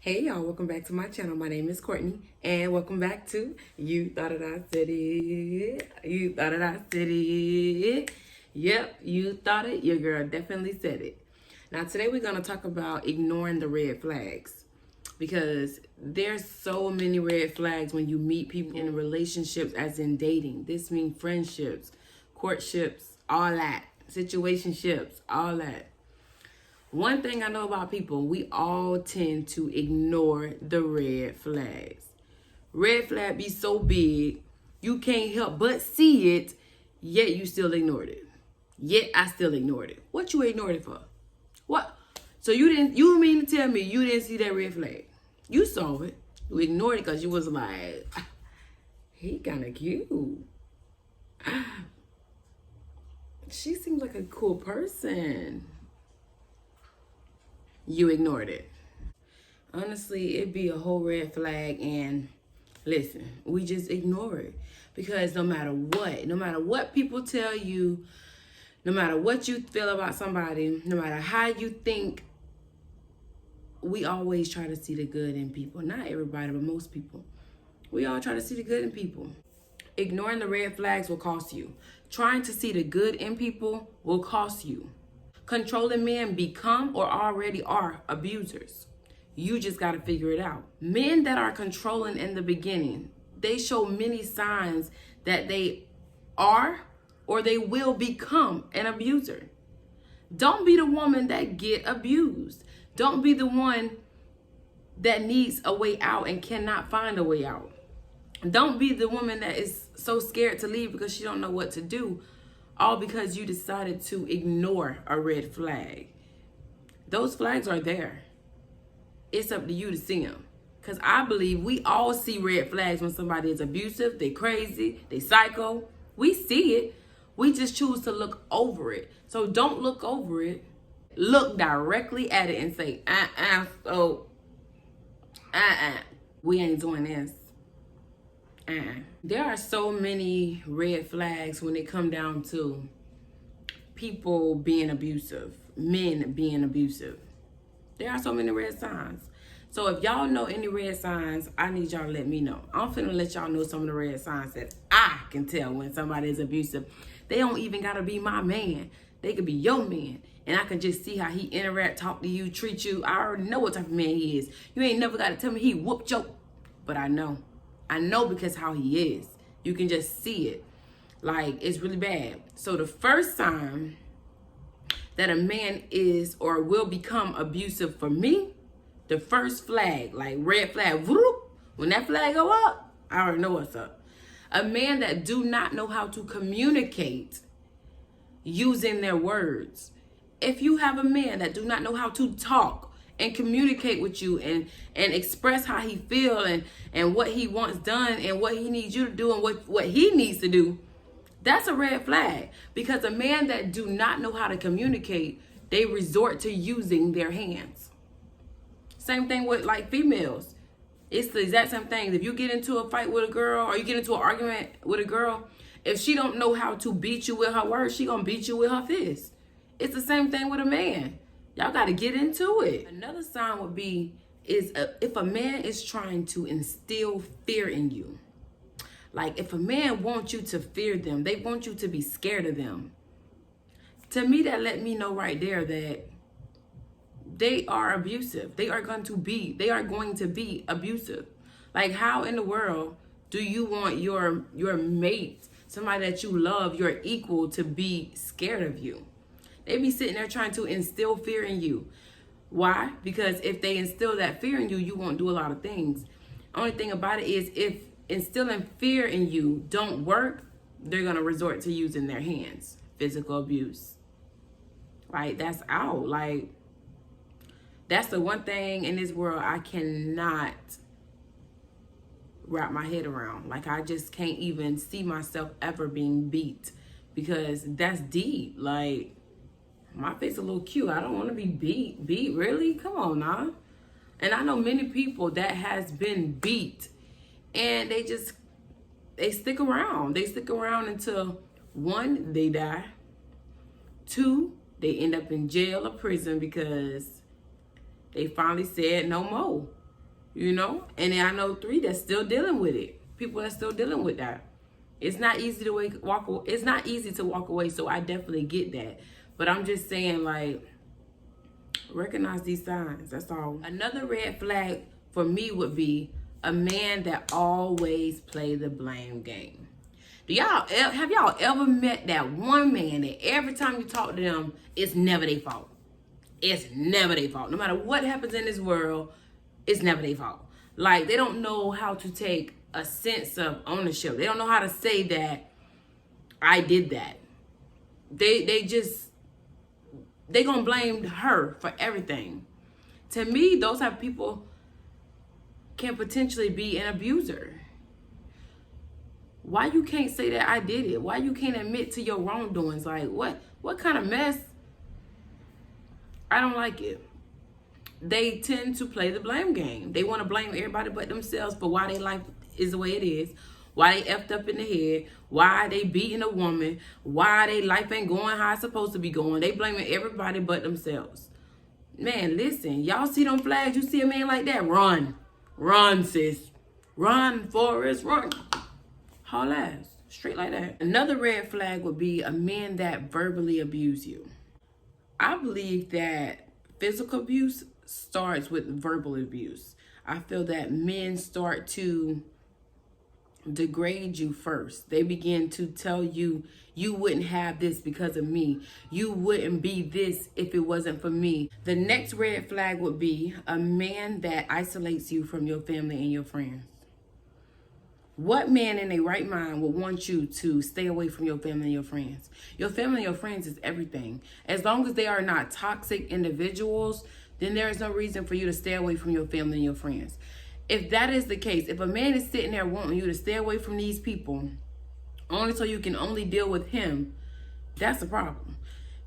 Hey y'all, welcome back to my channel. My name is Courtney and welcome back to You Thought It I Said It. You thought it I said it. Yep, you thought it. Your girl definitely said it. Now today we're going to talk about ignoring the red flags because there's so many red flags when you meet people in relationships, as in dating. This means friendships, courtships, all that, situationships, all that. One thing I know about people, we all tend to ignore the red flags. Red flag be so big, you can't help but see it, yet you still ignored it. Yet I still ignored it. What you ignored it for? What? So you mean to tell me you didn't see that red flag? You saw it. You ignored it because you was like, he kind of cute. She seems like a cool person. You ignored it. Honestly, it'd be a whole red flag, and listen, we just ignore it. Because no matter what people tell you, no matter what you feel about somebody, no matter how you think, we always try to see the good in people. Not everybody, but most people. We all try to see the good in people. Ignoring the red flags will cost you. Trying to see the good in people will cost you. Controlling men become or already are abusers. You just got to figure it out. Men that are controlling in the beginning, they show many signs that they are or they will become an abuser. Don't be the woman that get abused. Don't be the one that needs a way out and cannot find a way out. Don't be the woman that is so scared to leave because she don't know what to do, all because you decided to ignore a red flag. Those flags are there. It's up to you to see them. Because I believe we all see red flags when somebody is abusive, they crazy, they psycho. We see it. We just choose to look over it. So don't look over it. Look directly at it and say, we ain't doing this. There are so many red flags when it come down to people being abusive, men being abusive. There are so many red signs. So if y'all know any red signs, I need y'all to let me know. I'm finna let y'all know some of the red signs that I can tell when somebody is abusive. They don't even gotta be my man. They could be your man. And I can just see how he interact, talk to you, treat you. I already know what type of man he is. You ain't never gotta tell me he whooped your, but I know. I know because how he is. You can just see it. Like, it's really bad. So the first sign that a man is or will become abusive for me, the first flag, like red flag, whoop, when that flag go up, I already know what's up. A man that do not know how to communicate using their words. If you have a man that do not know how to talk and communicate with you and express how he feel and what he wants done and what he needs you to do and what he needs to do, that's a red flag. Because a man that do not know how to communicate, they resort to using their hands. Same thing with like females. It's the exact same thing. If you get into a fight with a girl or you get into an argument with a girl, if she don't know how to beat you with her words, she gonna beat you with her fist. It's the same thing with a man. Y'all got to get into it. Another sign would be if a man is trying to instill fear in you. Like if a man wants you to fear them, they want you to be scared of them. To me, that let me know right there that they are abusive. They are going to be abusive. Like how in the world do you want your mate, somebody that you love, your equal, to be scared of you? They be sitting there trying to instill fear in you. Why? Because if they instill that fear in you, you won't do a lot of things. Only thing about it is if instilling fear in you don't work, they're going to resort to using their hands. Physical abuse. Like, that's out. Like, that's the one thing in this world I cannot wrap my head around. Like, I just can't even see myself ever being beat. Because that's deep. Like, my face a little cute. I don't want to be beat. Really? Come on now. And I know many people that has been beat and they stick around. They stick around until 1, they die. 2, they end up in jail or prison because they finally said no more. you know? And then I know 3 that's still dealing with it. People that's still dealing with that. It's not easy to walk away. It's not easy to walk away, so I definitely get that. But I'm just saying, like, recognize these signs. That's all. Another red flag for me would be a man that always play the blame game. Have y'all ever met that one man that every time you talk to them, it's never their fault? It's never their fault. No matter what happens in this world, it's never their fault. Like, they don't know how to take a sense of ownership. They don't know how to say that I did that. They gonna blame her for everything. To me, those type of people can potentially be an abuser. Why you can't say that I did it? Why you can't admit to your wrongdoings? Like, what kind of mess? I don't like it. They tend to play the blame game. They want to blame everybody but themselves for why their life is the way it is, why they effed up in the head, why they beating a woman, why their life ain't going how it's supposed to be going. They blaming everybody but themselves. Man, listen, y'all see them flags? You see a man like that? Run. Run, sis. Run, Forrest, run. Haul ass. Straight like that. Another red flag would be a man that verbally abuse you. I believe that physical abuse starts with verbal abuse. I feel that men start to degrade you first. They begin to tell you, you wouldn't have this because of me. You wouldn't be this if it wasn't for me. The next red flag would be a man that isolates you from your family and your friends. What man in their right mind would want you to stay away from your family and your friends? Your family and your friends is everything. As long as they are not toxic individuals, then there is no reason for you to stay away from your family and your friends. If that is the case, if a man is sitting there wanting you to stay away from these people, only so you can only deal with him, that's a problem.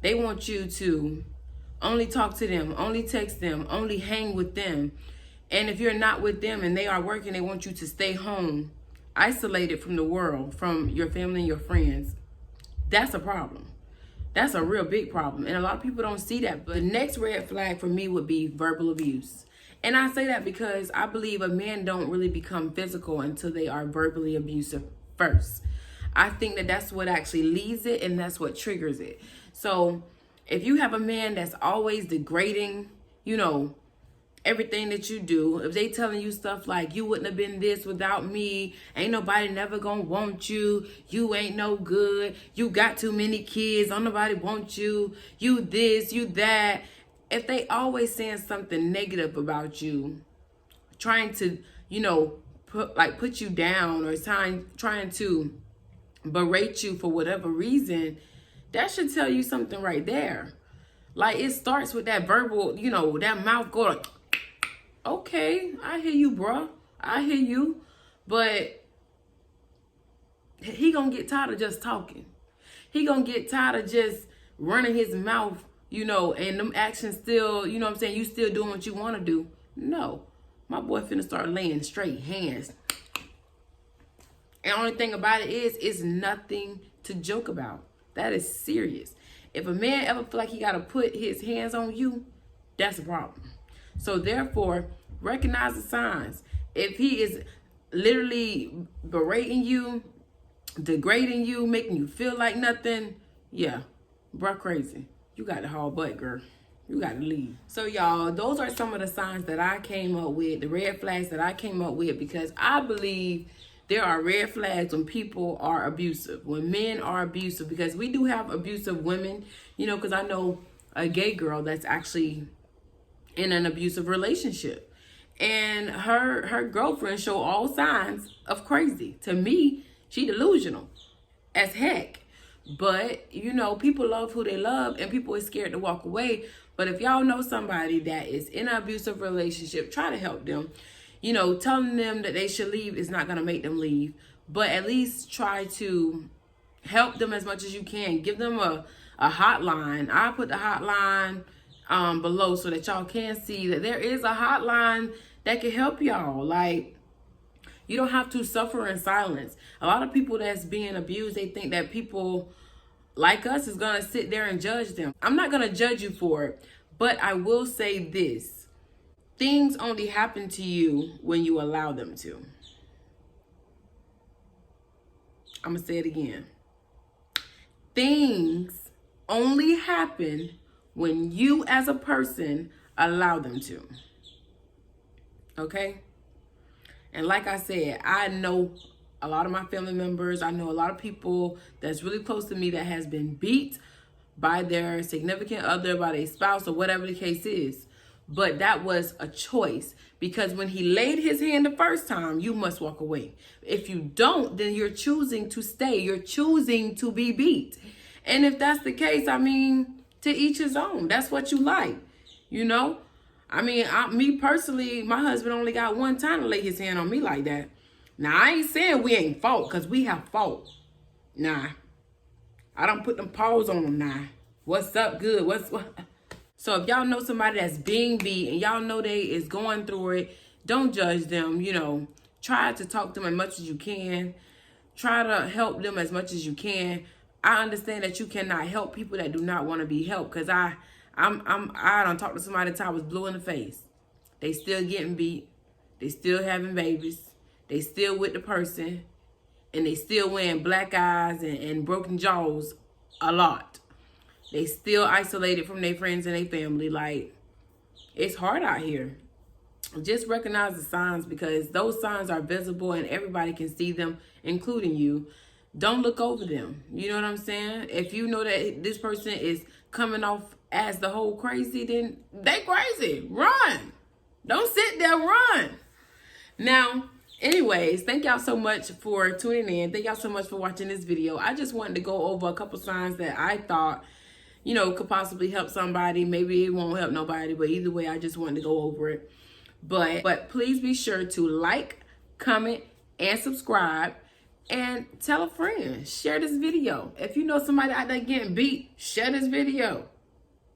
They want you to only talk to them, only text them, only hang with them. And if you're not with them and they are working, they want you to stay home, isolated from the world, from your family and your friends. That's a problem. That's a real big problem. And a lot of people don't see that. But the next red flag for me would be verbal abuse. And I say that because I believe a man don't really become physical until they are verbally abusive first. I think that that's what actually leads it and that's what triggers it. So if you have a man that's always degrading, everything that you do, if they telling you stuff like, you wouldn't have been this without me, ain't nobody never gonna want you, you ain't no good, you got too many kids, don't nobody want you, you this, you that. If they always saying something negative about you, trying to, put you down or trying to berate you for whatever reason, that should tell you something right there. Like, it starts with that verbal, that mouth going, okay, I hear you, bruh. I hear you. But he gonna get tired of just talking. He gonna get tired of just running his mouth, and them actions still, you still doing what you want to do. No, my boy finna start laying straight hands. And the only thing about it is, it's nothing to joke about. That is serious. If a man ever feel like he got to put his hands on you, that's a problem. So therefore, recognize the signs. If he is literally berating you, degrading you, making you feel like nothing, yeah, bruh, crazy. You got to haul butt, girl. You got to leave. So y'all, those are some of the signs that I came up with, the red flags that I came up with, because I believe there are red flags when people are abusive, when men are abusive, because we do have abusive women, because I know a gay girl that's actually in an abusive relationship. And her girlfriend show all signs of crazy. To me, she delusional as heck. But, people love who they love and people are scared to walk away. But if y'all know somebody that is in an abusive relationship, try to help them. Telling them that they should leave is not going to make them leave. But at least try to help them as much as you can. Give them a hotline. I put the hotline below so that y'all can see that there is a hotline that can help y'all. Like, you don't have to suffer in silence. A lot of people that's being abused, they think that people like us is going to sit there and judge them. I'm not going to judge you for it, but I will say this. Things only happen to you when you allow them to. I'm going to say it again. Things only happen when you as a person allow them to. Okay? And like I said, I know a lot of my family members, I know a lot of people that's really close to me that has been beat by their significant other, by their spouse, or whatever the case is. But that was a choice, because when he laid his hand the first time, you must walk away. If you don't, then you're choosing to stay. You're choosing to be beat. And if that's the case, I mean, to each his own. That's what you like, you know? I mean, me personally, my husband only got one time to lay his hand on me like that. Now, I ain't saying we ain't fought, because we have fought. Nah. I don't put them paws on them now. What's up, good? What? So if y'all know somebody that's being beat and y'all know they is going through it, don't judge them. You know, try to talk to them as much as you can. Try to help them as much as you can. I understand that you cannot help people that do not want to be helped, because I don't talk to somebody until I was blue in the face. They still getting beat. They still having babies. They still with the person. And they still wearing black eyes and broken jaws a lot. They still isolated from their friends and their family. Like, it's hard out here. Just recognize the signs, because those signs are visible and everybody can see them, including you. Don't look over them. You know what I'm saying? If you know that this person is coming off as the whole crazy, then they crazy. Run. Don't sit there, run. Now, anyways, thank y'all so much for tuning in. Thank y'all so much for watching this video. I just wanted to go over a couple signs that I thought, you know, could possibly help somebody. Maybe it won't help nobody, but either way, I just wanted to go over it. But please be sure to like, comment, and subscribe, and tell a friend. Share this video. If you know somebody out there getting beat, share this video.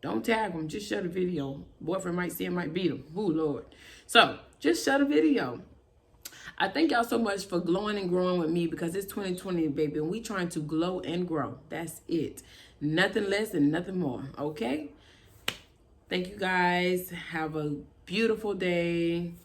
Don't tag them. Just share the video. Boyfriend might see him, might beat him. Ooh, Lord. So just share the video. I thank y'all so much for glowing and growing with me, because it's 2020, baby, and we trying to glow and grow. That's it. Nothing less and nothing more, okay? Thank you, guys. Have a beautiful day.